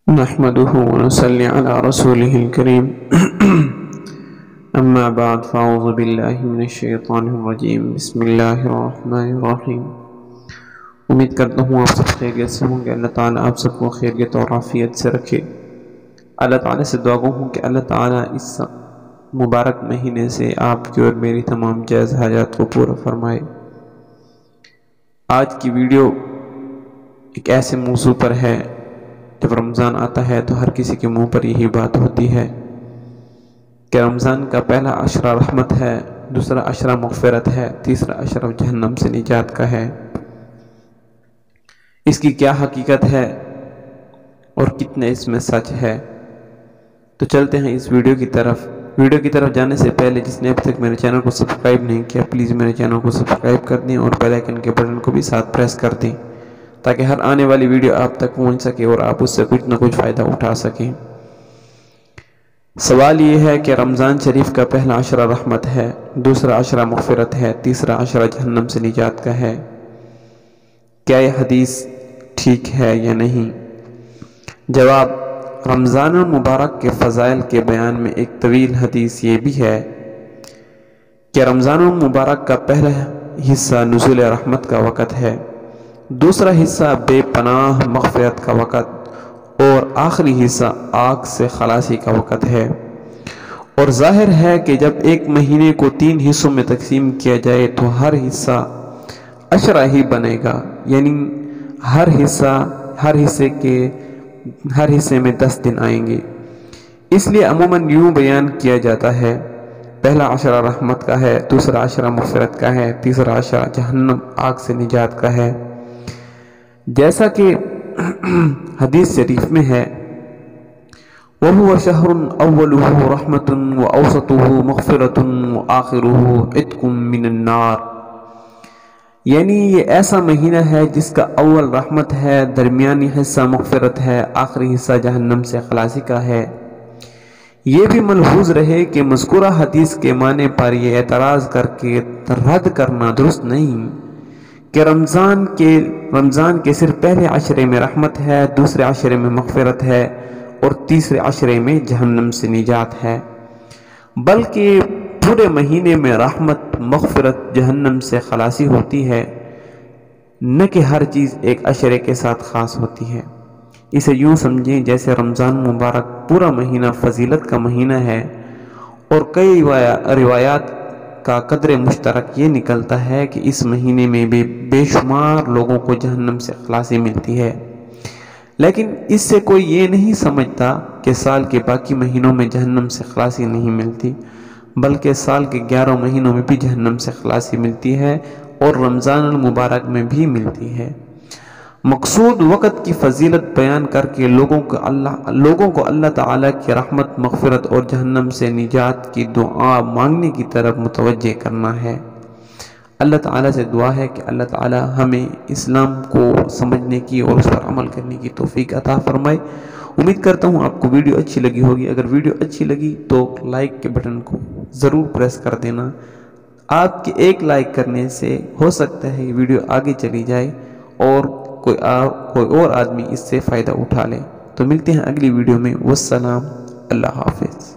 نحمده ونصلي على رسوله الكريم اما بعد فاعوذ باللہ من الشیطان الرجیم بسم اللہ الرحمن الرحیم۔ امید کرتا ہوں آپ سب خیریت سے ہوں گے۔ اللہ تعالیٰ آپ سب کو خیریت اور عافیت سے رکھے۔ اللہ تعالیٰ سے دعا گو ہوں کہ اللہ تعالیٰ اس مبارک مہینے سے آپ کی اور میری تمام جائز حاجات کو پورا فرمائے۔ آج کی ویڈیو ایک ایسے موضوع پر ہے، جب رمضان آتا ہے تو ہر کسی کے منہ پر یہی بات ہوتی ہے کہ رمضان کا پہلا عشرہ رحمت ہے، دوسرا عشرہ مغفرت ہے، تیسرا عشرہ جہنم سے نجات کا ہے۔ اس کی کیا حقیقت ہے اور کتنا اس میں سچ ہے؟ تو چلتے ہیں اس ویڈیو کی طرف جانے سے پہلے جس نے اب تک میرے چینل کو سبسکرائب نہیں کیا، پلیز میرے چینل کو سبسکرائب کر دیں اور بیل آئیکن کے بٹن کو بھی ساتھ پریس کر دیں تاکہ ہر آنے والی ویڈیو آپ تک پہنچ سکے اور آپ اس سے کچھ نہ کچھ فائدہ اٹھا سکیں۔ سوال یہ ہے کہ رمضان شریف کا پہلا عشرہ رحمت ہے، دوسرا عشرہ مغفرت ہے، تیسرا عشرہ جہنم سے نجات کا ہے۔ کیا یہ حدیث ٹھیک ہے یا نہیں؟ جواب: رمضان المبارک کے فضائل کے بیان میں ایک طویل حدیث یہ بھی ہے کہ رمضان المبارک کا پہلا حصہ نزول رحمت کا وقت ہے، دوسرا حصہ بے پناہ مغفرت کا وقت اور آخری حصہ آگ سے خلاصی کا وقت ہے۔ اور ظاہر ہے کہ جب ایک مہینے کو 3 حصوں میں تقسیم کیا جائے تو ہر حصہ عشرہ ہی بنے گا، یعنی ہر حصے میں 10 دن آئیں گے۔ اس لیے عموماً یوں بیان کیا جاتا ہے، پہلا عشرہ رحمت کا ہے، دوسرا عشرہ مغفرت کا ہے، تیسرا عشرہ جہنم آگ سے نجات کا ہے۔ جیسا کہ حدیث شریف میں ہے، وَهُوَ شَهْرٌ أَوَّلُهُ رَحْمَةٌ وَأَوْسَطُهُ مَغْفِرَةٌ وَآخِرُهُ عِتْقٌ مِّنَ النَّارِ، یعنی یہ ایسا مہینہ ہے جس کا اول رحمت ہے، درمیانی حصہ مغفرت ہے، آخری حصہ جہنم سے خلاصی کا ہے۔ یہ بھی ملحوظ رہے کہ مذکورہ حدیث کے معنی پر یہ اعتراض کر کے رد کرنا درست نہیں کہ رمضان کے صرف پہلے عشرے میں رحمت ہے، دوسرے عشرے میں مغفرت ہے اور تیسرے عشرے میں جہنم سے نجات ہے، بلکہ پورے مہینے میں رحمت، مغفرت، جہنم سے خلاصی ہوتی ہے، نہ کہ ہر چیز ایک عشرے کے ساتھ خاص ہوتی ہے۔ اسے یوں سمجھیں جیسے رمضان مبارک پورا مہینہ فضیلت کا مہینہ ہے اور کئی روایات کا قدر مشترک یہ نکلتا ہے کہ اس مہینے میں بھی بے شمار لوگوں کو جہنم سے خلاصی ملتی ہے، لیکن اس سے کوئی یہ نہیں سمجھتا کہ سال کے باقی مہینوں میں جہنم سے خلاصی نہیں ملتی، بلکہ سال کے 11 مہینوں میں بھی جہنم سے خلاصی ملتی ہے اور رمضان المبارک میں بھی ملتی ہے۔ مقصود وقت کی فضیلت بیان کر کے لوگوں کو اللہ تعالیٰ کی رحمت، مغفرت اور جہنم سے نجات کی دعا مانگنے کی طرف متوجہ کرنا ہے۔ اللہ تعالیٰ سے دعا ہے کہ اللہ تعالیٰ ہمیں اسلام کو سمجھنے کی اور اس پر عمل کرنے کی توفیق عطا فرمائے۔ امید کرتا ہوں آپ کو ویڈیو اچھی لگی ہوگی۔ اگر ویڈیو اچھی لگی تو لائک کے بٹن کو ضرور پریس کر دینا۔ آپ کے ایک لائک کرنے سے ہو سکتا ہے یہ ویڈیو آگے چلی جائے اور کوئی اور آدمی اس سے فائدہ اٹھا لے۔ تو ملتے ہیں اگلی ویڈیو میں۔ والسلام، اللہ حافظ۔